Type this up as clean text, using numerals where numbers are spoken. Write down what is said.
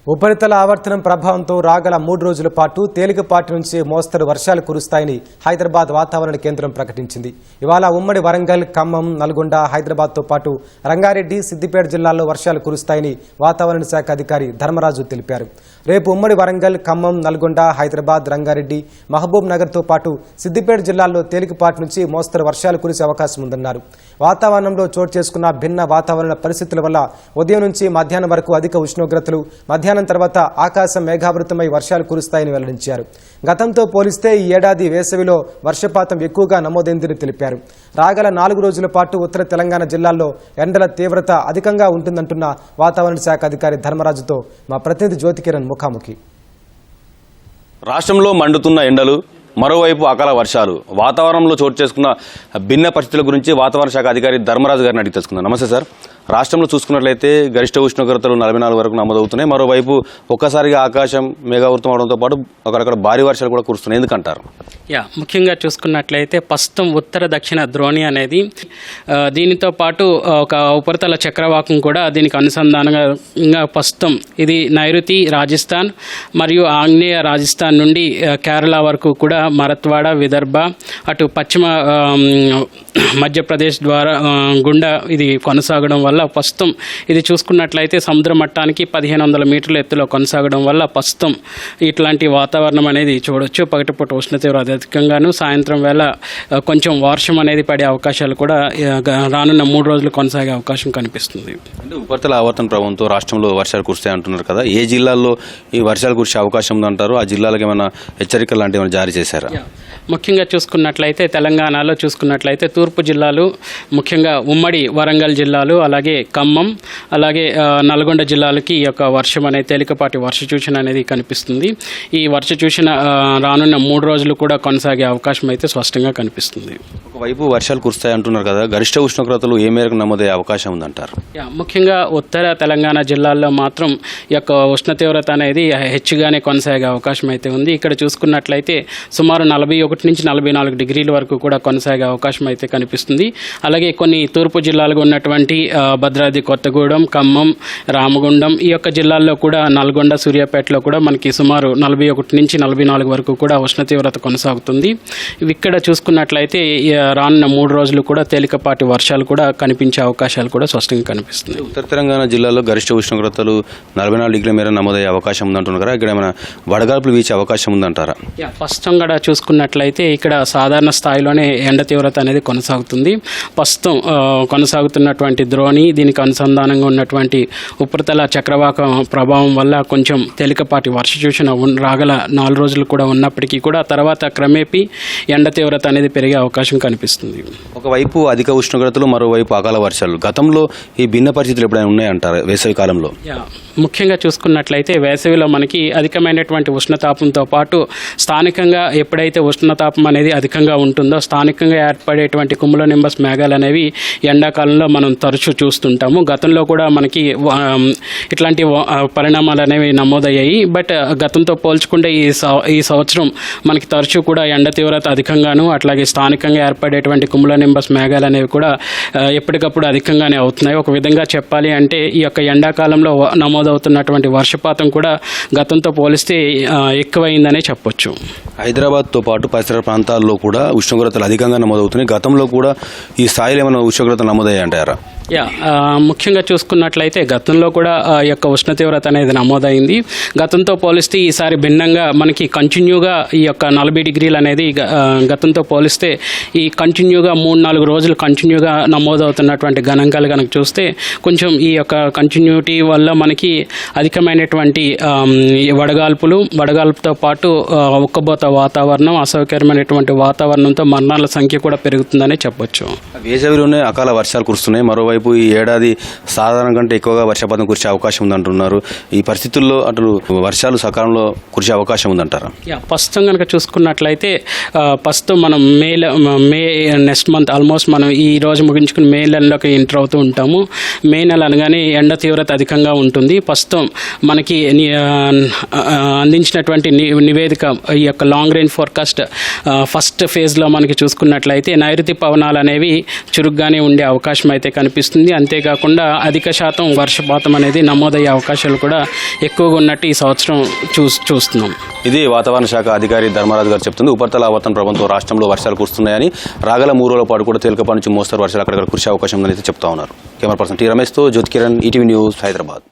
ఉపరితల ఆవర్తనం ప్రభావంతో రాగల 3 రోజుల పాటు తేలికపాటి నుంచి మోస్తరు వర్షాలు కురుస్తాయని హైదరాబాద్ వాతావరణ కేంద్రం ప్రకటించింది. ఇవాళ ఉమ్మడి వరంగల్, ఖమ్మం, నల్గొండ, హైదరాబాద్తో పాటు రంగారెడ్డి, సిద్దిపేట జిల్లాల్లో వర్షాలు కురుస్తాయని వాతావరణ శాఖ అధికారి ధర్మరాజు తెలిపారు. రేపు ఉమ్మడి వరంగల్, ఖమ్మం, నల్గొండ, హైదరాబాద్, రంగారెడ్డి, మహబూబ్ నగర్తో పాటు సిద్దిపేట జిల్లాల్లో తేలికపాటి నుంచి మోస్తరు వర్షాలు కురిసే అవకాశం ఉందన్నారు. వాతావరణంలో చోటు చేసుకున్న భిన్న వాతావరణ పరిస్థితుల వల్ల ఉదయం నుంచి మధ్యాహ్నం వరకు అధిక ఉష్ణోగ్రతలు, మధ్యాహ్నం తర్వాత ఆకాశం మేఘావృతమై వర్షాలు కురుస్తాయని వెల్లడించారు. గతంతో పోలిస్తే ఈ ఏడాది వేసవిలో వర్షపాతం ఎక్కువగా నమోదైందని తెలిపారు. రాగల 4 రోజుల పాటు ఉత్తర తెలంగాణ జిల్లాల్లో ఎండల తీవ్రత అధికంగా ఉంటుందంటున్న వాతావరణ శాఖ అధికారి ధర్మరాజుతో మా ప్రతినిధి జ్యోతికిరణ్ ముఖాముఖి. రాష్ట్రంలో మండుతున్న ఎండలు, మరోవైపు అకాల వర్షాలు, వాతావరణంలో చోటు చేసుకున్న భిన్న పరిస్థితుల గురించి వాతావరణ శాఖ అధికారి ధర్మరాజు గారిని అడిగి తెలుసుకుందాం. నమస్తే సార్. రాష్ట్రంలో చూసుకున్నట్లయితే గరిష్ట ఉష్ణోగ్రతలు 44 వరకు నమోదవుతున్నాయి. మరోవైపు ఒక్కసారిగా ఆకాశం మేఘావృతం అవడంతో పాటు అక్కడక్కడ భారీ వర్షాలు కూడా కురుస్తున్నాయి. ఎందుకంటారు? ముఖ్యంగా చూసుకున్నట్లయితే ప్రస్తుతం ఉత్తర దక్షిణ ద్రోణి అనేది దీనితో పాటు ఒక ఉపరితల చక్రవాకం కూడా దీనికి అనుసంధానంగా ప్రస్తుతం ఇది నైరుతి రాజస్థాన్ మరియు ఆగ్నేయ రాజస్థాన్ నుండి కేరళ వరకు కూడా మరత్వాడ, విదర్భ, అటు పశ్చిమ మధ్యప్రదేశ్ ద్వారా గుండా ఇది కొనసాగడం వల్ల ప్రస్తుతం ఇది చూసుకున్నట్లయితే సముద్ర మట్టానికి 1500 మీటర్ల ఎత్తులో కొనసాగడం వల్ల ప్రస్తుతం ఇట్లాంటి వాతావరణం అనేది చూడొచ్చు. పగటిపూట ఉష్ణతీవ్రత అధికంగాను, సాయంత్రం వేళ కొంచెం వర్షం అనేది పడే అవకాశాలు కూడా రానున్న 3 రోజులు కొనసాగే అవకాశం కనిపిస్తుంది. అంటే ఉపరితల ఆవర్తన ప్రభావంతో రాష్ట్రంలో వర్షాలు కురుస్తాయి అంటున్నారు కదా, ఏ జిల్లాల్లో ఈ వర్షాలు కురిసే అవకాశం ఉందంటారు? ఆ జిల్లాలకు ఏమైనా హెచ్చరికలు లాంటివి ఏమైనా జారీ చేశారా? ముఖ్యంగా చూసుకున్నట్లయితే తెలంగాణలో చూసుకున్నట్లయితే తూర్పు జిల్లాలు, ముఖ్యంగా ఉమ్మడి వరంగల్ జిల్లాలు, అలాగే ఖమ్మం, అలాగే నల్గొండ జిల్లాలకి ఈ యొక్క వర్షం అనేది తేలికపాటి వర్ష సూచన అనేది కనిపిస్తుంది. ఈ వర్ష సూచన రానున్న 3 రోజులు కూడా కొనసాగే అవకాశం అయితే స్పష్టంగా కనిపిస్తుంది. ఒకవైపు వర్షాలు కురుస్తాయి అంటున్నారు కదా, గరిష్ట ఉష్ణోగ్రతలు ఏ మేరకు నమోదయ్యే అవకాశం ఉందంటారు? ముఖ్యంగా ఉత్తర తెలంగాణ జిల్లాల్లో మాత్రం ఈ యొక్క ఉష్ణ తీవ్రత అనేది హెచ్చుగానే కొనసాగే అవకాశం అయితే ఉంది. ఇక్కడ చూసుకున్నట్లయితే సుమారు 41 నుంచి 44 డిగ్రీల వరకు కూడా కొనసాగే అవకాశం అయితే కనిపిస్తుంది. అలాగే కొన్ని తూర్పు జిల్లాలుగా ఉన్నటువంటి భద్రాద్రి కొత్తగూడెం, ఖమ్మం, రామగుండం ఈ యొక్క జిల్లాల్లో కూడా, నల్గొండ, సూర్యాపేటలో కూడా మనకి సుమారు 41 నుంచి 44 వరకు కూడా ఉష్ణ తీవ్రత కొనసాగుతుంది. ఇక్కడ చూసుకున్నట్లయితే రానున్న 3 రోజులు కూడా తేలికపాటి వర్షాలు కూడా కనిపించే అవకాశాలు కూడా స్పష్టంగా కనిపిస్తుంది. ఉత్తర తెలంగాణ జిల్లాలో గరిష్ట ఉష్ణోగ్రతలు 44 డిగ్రీల మేర నమోదయ్యే అవకాశం ఉందంటున్నారు కదా, ఇక్కడ ఏమైనా వడగాల్పులు వీచే అవకాశం ఉందంటారా? ప్రస్తుతం కూడా చూసుకున్నట్లయితే ఇక్కడ సాధారణ స్థాయిలోనే ఎండ తీవ్రత అనేది కొనసాగుతుంది. ప్రస్తుతం కొనసాగుతున్నటువంటి ద్రోణి, దీనికి అనుసంధానంగా ఉన్నటువంటి ఉపరితల చక్రవాక ప్రభావం వల్ల కొంచెం తేలికపాటి వర్ష సూచన రాగల 4 రోజులు కూడా ఉన్నప్పటికీ కూడా తర్వాత క్రమేపీ ఎండ తీవ్రత అనేది పెరిగే అవకాశం కనిపిస్తుంది. ఒకవైపు అధిక ఉష్ణోగ్రతలు, మరోవైపు అకాల వర్షాలు. గతంలో ఈ భిన్న పరిస్థితులు ఎప్పుడైనా ఉన్నాయంటారు వేసవి కాలంలో? ముఖ్యంగా చూసుకున్నట్లయితే వేసవిలో మనకి అధికమైనటువంటి ఉష్ణతాపంతో పాటు స్థానికంగా ఎప్పుడైతే ఉష్ణతాపం అనేది అధికంగా ఉంటుందో స్థానికంగా ఏర్పడేటువంటి కుములోనింబస్ మేఘాలు అనేవి ఎండాకాలంలో మనం తరచూ చూస్తుంటాము. గతంలో కూడా మనకి ఇట్లాంటి పరిణామాలు అనేవి నమోదయ్యాయి. బట్ గతంతో పోల్చుకుంటే ఈ సంవత్సరం మనకి తరచూ కూడా ఎండ తీవ్రత అధికంగాను, అట్లాగే స్థానికంగా ఏర్పడేటువంటి కుములోనింబస్ మేఘాలు అనేవి కూడా ఎప్పటికప్పుడు అధికంగానే అవుతున్నాయి. ఒక విధంగా చెప్పాలి అంటే ఈ యొక్క ఎండాకాలంలో నమోదవుతున్నటువంటి వర్షపాతం కూడా గతంతో పోలిస్తే ఎక్కువైందనే చెప్పొచ్చు. హైదరాబాద్తో పాటు పరిసర ప్రాంతాల్లో కూడా ఉష్ణోగ్రతలు అధికంగా నమోదవుతున్నాయి. గతంలో కూడా ఈ స్థాయిలో ఏమైనా ఉష్ణోగ్రతలు నమోదయ్యాయి అంటారా? ముఖ్యంగా చూసుకున్నట్లయితే గతంలో కూడా ఈ యొక్క ఉష్ణ తీవ్రత అనేది నమోదైంది. గతంతో పోలిస్తే ఈసారి భిన్నంగా మనకి కంటిన్యూగా ఈ యొక్క 40 డిగ్రీలు అనేది గతంతో పోలిస్తే ఈ కంటిన్యూగా 3-4 రోజులు కంటిన్యూగా నమోదవుతున్నటువంటి గణాంకాలు కనుక చూస్తే కొంచెం ఈ యొక్క కంటిన్యూటీ వల్ల మనకి అధికమైనటువంటి వడగాల్పుతో పాటు ఉక్కబోత వాతావరణం, అసౌకర్యమైనటువంటి వాతావరణంతో మరణాల సంఖ్య కూడా పెరుగుతుందని చెప్పొచ్చు. వేసవిలోనే అకాల వర్షాలు కురుస్తున్నాయి. మరోవైపు ఈ ఏడాది సాధారణ కంటే ఎక్కువగా వర్షపాతం కురిసే అవకాశం ఉందంటున్నారు. ఈ పరిస్థితుల్లో అటు వర్షాలు సకాలంలో కురిసే అవకాశం ఉందంటారా? ప్రస్తుతం కనుక చూసుకున్నట్లయితే ప్రస్తుతం మనం మే నెక్స్ట్ మంత్ ఆల్మోస్ట్ మనం ఈ రోజు ముగించుకుని మే నెలలోకి ఎంటర్ అవుతూ ఉంటాము. మే నెల అనగానే ఎండ తీవ్రత అధికంగా ఉంటుంది. ప్రస్తుతం మనకి అందించినటువంటి నివేదిక ఈ యొక్క లాంగ్ రేంజ్ ఫోర్కాస్ట్ ఫస్ట్ ఫేజ్లో మనకి చూసుకున్నట్లయితే నైరుతి పవనాలు అనేవి చురుగ్గానే ఉండే అవకాశం అయితే కనిపిస్తుంది. అంతేకాకుండా అధిక శాతం వర్షపాతం అనేది నమోదయ్యే అవకాశాలు కూడా ఎక్కువగా ఉన్నట్టు ఈ సంవత్సరం చూస్తున్నాం. ఇది వాతావరణ శాఖ అధికారి ధర్మరాజు గారు చెప్తుంది. ఉపరితల ఆవర్తన ప్రభావంతో రాష్ట్రంలో వర్షాలు కురుస్తున్నాయని, రాగల 3 రోజుల పాటు కూడా తేలికపాటి నుంచి మోస్తరు వర్షాలు అక్కడక్కడ కురిసే అవకాశం ఉందని అయితే చెప్తా ఉన్నారు. కెమెరా పర్సన్ టి రమేష్తో జ్యోతి కిరణ్, ఈటీవీ న్యూస్, హైదరాబాద్.